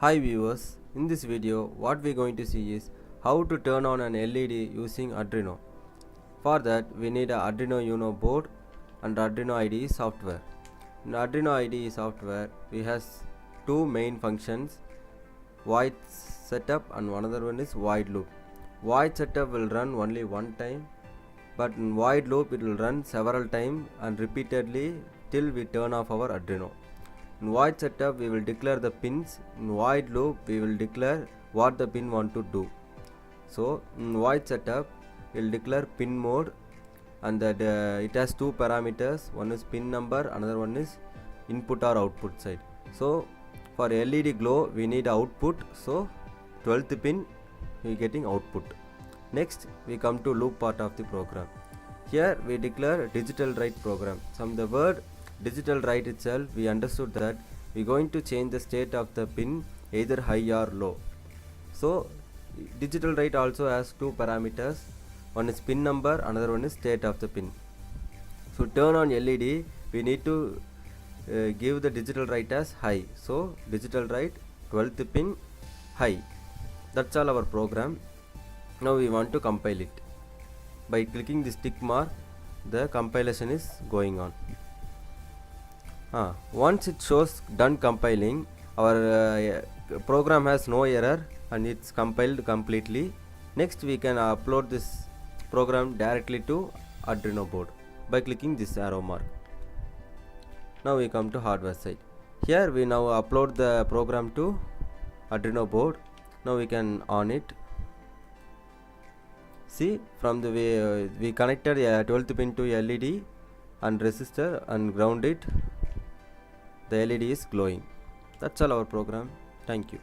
Hi viewers, in this video what we are going to see is how to turn on an LED using Arduino. For that we need a Arduino Uno board and Arduino IDE software. In Arduino IDE software we has two main functions, void setup and another one is void loop. Void setup will run only one time, but in void loop it will run several times and repeatedly till we turn off our Arduino. In void setup we will declare the pins. In void loop we will declare what the pin want to do. So in void setup we will declare pin mode, and that it has two parameters, one is pin number, another one is input or output side. So for LED glow we need output, so 12th pin we getting output. Next we come to loop part of the program. Here we declare digital write program. From the word digital write itself we understood that we are going to change the state of the pin either high or low. So digital write also has two parameters, one is pin number, another one is state of the pin. So turn on LED we need to give the digital write as high, so digital write 12th pin high. That's all our program. Now we want to compile it. By clicking this tick mark the compilation is going on. Once it shows done compiling, our program has no error and it's compiled completely. Next we can upload this program directly to Arduino board by clicking this arrow mark. Now we come to hardware side. Here we now upload the program to Arduino board. Now we can on it. See, from the way we connected a 12th pin to LED and resistor and ground it, the LED is glowing. That's all our program. Thank you.